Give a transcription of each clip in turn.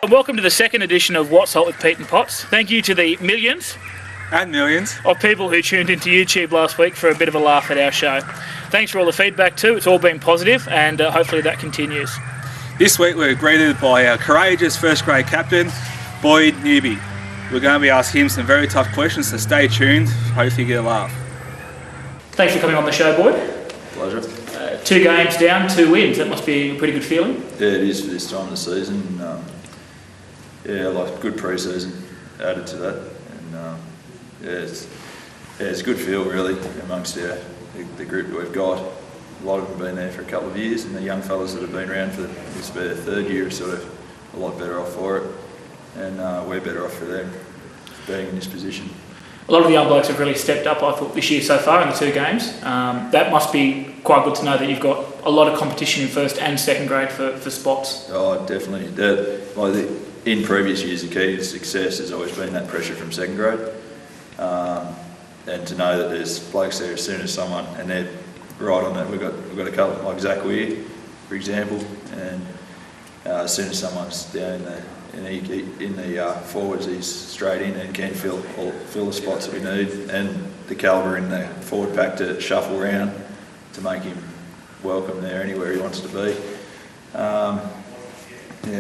Welcome to the second edition of What's Hot with Pete and Potts. Thank you to the millions and millions of people who tuned into YouTube last week for a bit of a laugh at our show. Thanks for all the feedback too. It's all been positive, and hopefully that continues. This week we're greeted by our courageous first grade captain, Boyd Newby. We're going to be asking him some very tough questions, so stay tuned. Hopefully you get a laugh. Thanks for coming on the show, Boyd. Pleasure. 2 games down, 2 wins. That must be a pretty good feeling. Yeah, it is for this time of the season. Good pre-season added to that, and it's a good feel really amongst the group that we've got. A lot of them have been there for a couple of years, and the young fellas that have been around for this be their 3rd year are sort of a lot better off for it, and we're better off for them being in this position. A lot of the young blokes have really stepped up, I thought, this year so far in the 2 games. That must be quite good to know that you've got a lot of competition in first and second grade for spots. Oh, definitely. In previous years, the key to success has always been that pressure from second grade, and to know that there's blokes there as soon as someone, and they're right on that. We've got a couple like Zach Weir, for example, and as soon as someone's down in the forwards, he's straight in and can fill the spots that we need, and the calibre in the forward pack to shuffle around to make him welcome there anywhere he wants to be.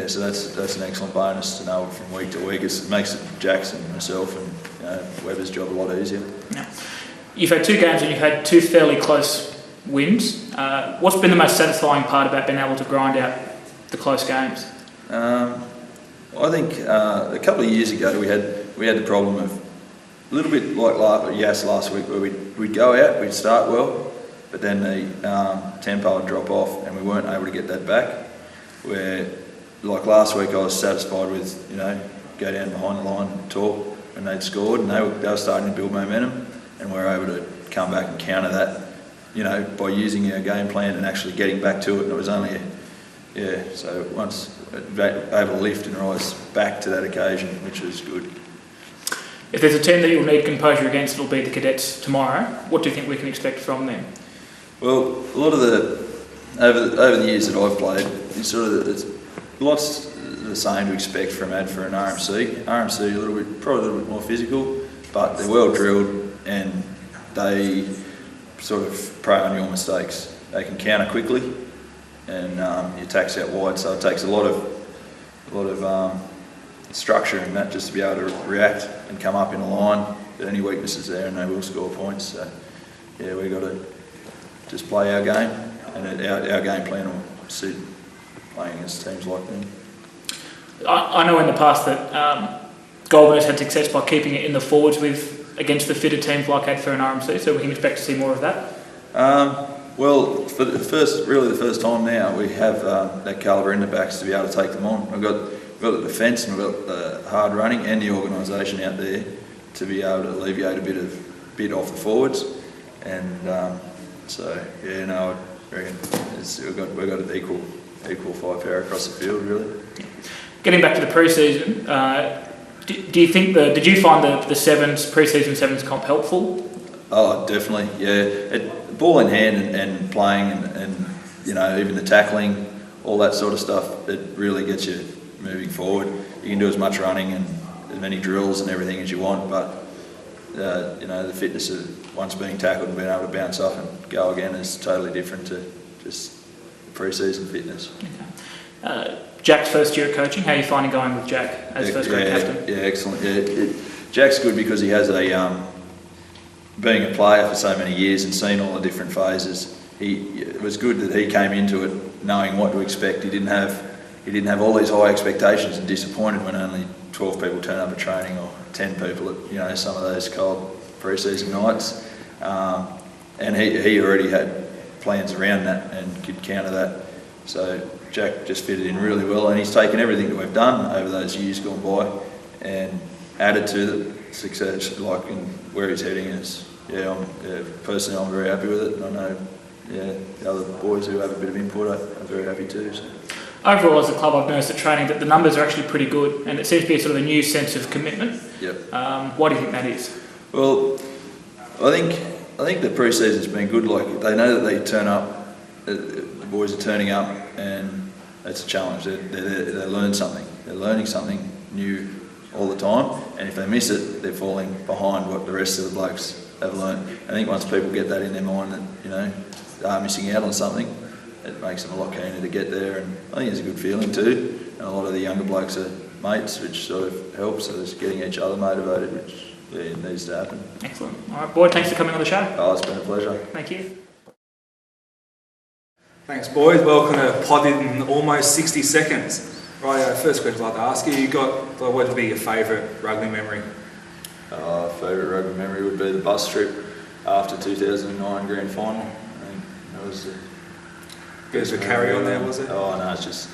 So that's an excellent bonus to know from week to week. It makes Jackson, myself, and Webber's job a lot easier. Yeah. You've had 2 games and you've had 2 fairly close wins. What's been the most satisfying part about being able to grind out the close games? I think a couple of years ago we had the problem of a little bit like last week, where we'd go out, we'd start well, but then the tempo would drop off and we weren't able to get that back. Where like last week I was satisfied with go down behind the line and talk when they'd scored, and they were starting to build momentum, and we were able to come back and counter that by using our game plan and actually getting back to it. And it was only so once able to lift and rise back to that occasion, which was good. If there's a team that you'll need composure against, it'll be the Cadets tomorrow. What do you think we can expect from them? Well, a lot of over the years that I've played, it's lots the same to expect from an RMC. RMC probably a little bit more physical, but they're well drilled and they sort of prey on your mistakes. They can counter quickly, and your attack's out wide, so it takes a lot of structure in that just to be able to react and come up in a line. But any weaknesses there, and they will score points. So we've got to just play our game, and our game plan will suit playing against teams like them. I know in the past that Goulburn has had success by keeping it in the forwards against the fitter teams like Adfer and RMC, so we can expect to see more of that. Well, for the first time now, we have that calibre in the backs to be able to take them on. We've got the defence, and we've got the hard running and the organisation out there to be able to alleviate a bit off the forwards, and I reckon we've got an equal firepower across the field, really. Getting back to the pre-season, do you think did you find the pre-season sevens comp helpful? Oh, definitely, yeah. Ball in hand and playing and even the tackling, all that sort of stuff, it really gets you moving forward. You can do as much running and as many drills and everything as you want, but the fitness of once being tackled and being able to bounce up and go again is totally different to just pre-season fitness. Okay. Jack's first year of coaching, how are you finding going with Jack as first grade captain? Yeah, excellent. Yeah, Jack's good because he has being a player for so many years and seen all the different phases. It was good that he came into it knowing what to expect. He didn't have all these high expectations and disappointed when only 12 people turn up at training or 10 people at some of those cold pre-season nights. And he already had plans around that and could counter that. So Jack just fitted in really well, and he's taken everything that we've done over those years gone by and added to the success, like in where he's heading is. Personally, I'm very happy with it, and I know the other boys who have a bit of input are very happy too. So. Overall, as a club, I've noticed at training that the numbers are actually pretty good, and it seems to be sort of a new sense of commitment. Yep. Why do you think that is? Well, I think the pre-season's been good. Like, they know that they turn up, the boys are turning up, and it's a challenge. They learn something. they're learning something new all the time, and if they miss it, they're falling behind what the rest of the blokes have learned. I think once people get that in their mind that, you know, they are missing out on something, it makes them a lot keener to get there, and I think it's a good feeling too. And a lot of the younger blokes are mates, which sort of helps, so it's getting each other motivated, which needs to happen. Excellent. All right, Boyd, thanks for coming on the show. Oh, it's been a pleasure. Thank you. Thanks, Boyd. Welcome to Pod in almost 60 seconds. Right, first question I'd like to ask you, what would be your favourite rugby memory? Favourite rugby memory would be the bus trip after 2009 grand final. I think that was the bit of a carry on there, was it? Oh no, it's just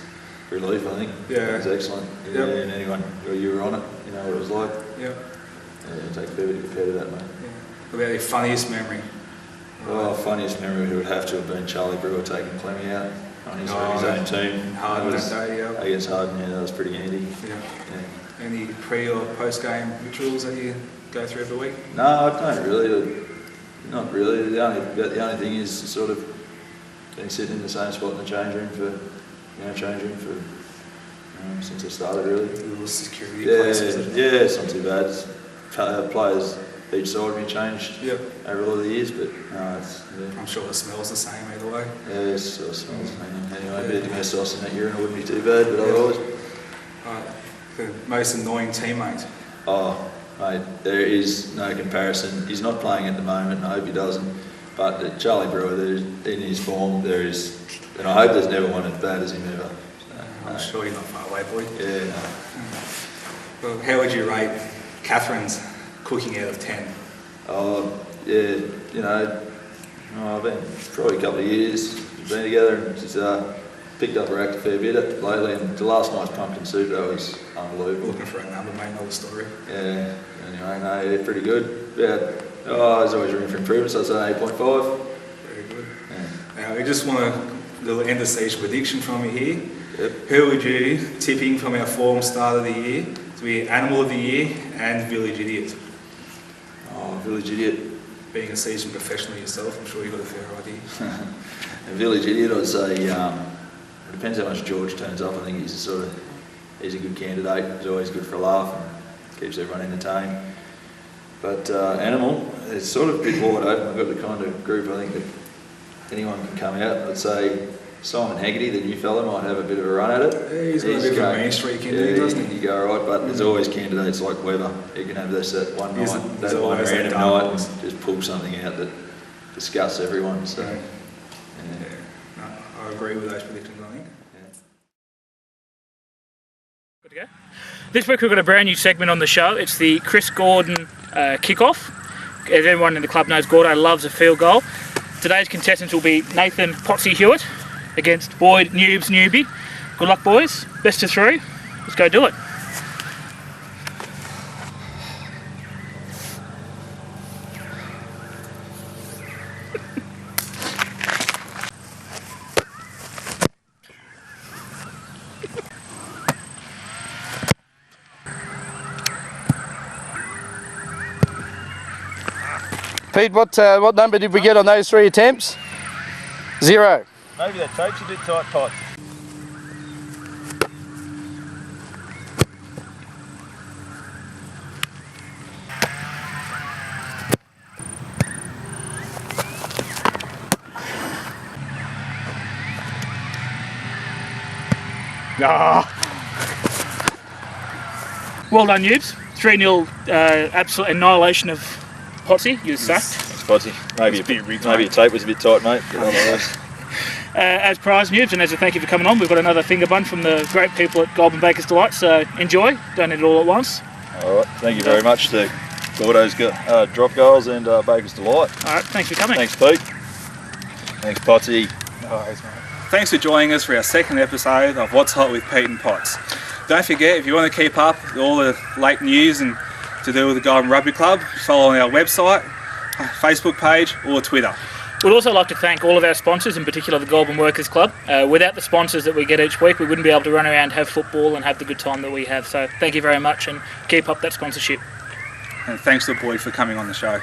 relief, I think. Yeah. It was excellent. Yep. Yeah, and anyone, you were on it, you know what it was like. Yep. Yeah, take a fair bit compared to that, mate. Yeah. What about your funniest memory? Oh, funniest memory would have to have been Charlie Brewer taking Clemmy out on his own team. Harden that day, yeah. Against Harden, yeah, that was pretty handy. Yeah. Yeah. Any pre or post game rituals that you go through every week? No, I don't really. Not really. The only thing is sort of been sitting in the same spot in the change room for since I started, really. Little security places. Yeah, it's not too bad. Players each side have been changed over a lot of the years, but no, it's. Yeah. I'm sure it smells the same either way. Yeah, it sort of smells. Anyway, a bit of domestos in that urine wouldn't be too bad, but otherwise. The most annoying teammate. Oh, mate, there is no comparison. He's not playing at the moment, and I hope he doesn't. But Charlie Brewer, in his form, there is, and I hope there's never one as bad as him ever. So, I'm sure you're not far away, Boyd. Yeah, no. Well, how would you rate Catherine's cooking out of 10? Oh, yeah, you know, I've been probably a couple of years been together, and she's picked up her act a fair bit lately, and the last night's pumpkin soup, that was unbelievable. Looking for a number, mate, know the story. Yeah, anyway, no, yeah, pretty good. Yeah, there's always room for improvement, so I'd say 8.5. Very good. Yeah. Now, we just want a little end of season prediction from you here. Yep. Who would you tipping from our form start of the year to be Animal of the Year and Village Idiot? Oh, Village Idiot. Being a seasoned professional yourself, I'm sure you've got a fair idea. A Village Idiot, I'd say, it depends how much George turns up. I think he's a good candidate. He's always good for a laugh and keeps everyone entertained. But Animal, it's sort of a bit wide open. We've got the kind of group I think that anyone can come out. I'd say Simon Haggerty, the new fella, might have a bit of a run at it. Yeah, he's got a bit of a mean streak in there, doesn't he? You go right, but there's always candidates like Weber. You can have this at one night, There's that one always random that night, horse. and just pull something out that disgusts everyone. So, Yeah. yeah. No, I agree with those predictions, I think. Good to go. This week we've got a brand new segment on the show. It's the Chris Gordon kickoff. As everyone in the club knows, Gordo loves a field goal. Today's contestants will be Nathan Potsie Hewett against Boyd Newby. Good luck, boys. Best of three. Let's go do it. Pete, what number did we get on those 3 attempts? 0. Maybe that tape's a bit tight, Pot. Well done, Newbs. 3-0 absolute annihilation of Potsie. You were sacked. Thanks, Potsie. Maybe your tape was a bit tight, mate. Get on the list. As prize, Newbs, and as a thank you for coming on, we've got another finger bun from the great people at Goulburn Baker's Delight, so enjoy. Don't eat it all at once. All right. Thank you very much to Gordo's drop goals and Baker's Delight. All right, thanks for coming. Thanks, Pete. Thanks, Potsie. Thanks for joining us for our second episode of What's Hot with Pete and Potts. Don't forget, if you want to keep up with all the late news and to do with the Goulburn Rugby Club, follow on our website, Facebook page or Twitter. We'd also like to thank all of our sponsors, in particular the Goulburn Workers Club. Without the sponsors that we get each week, we wouldn't be able to run around, have football and have the good time that we have. So thank you very much and keep up that sponsorship. And thanks to Boyd for coming on the show.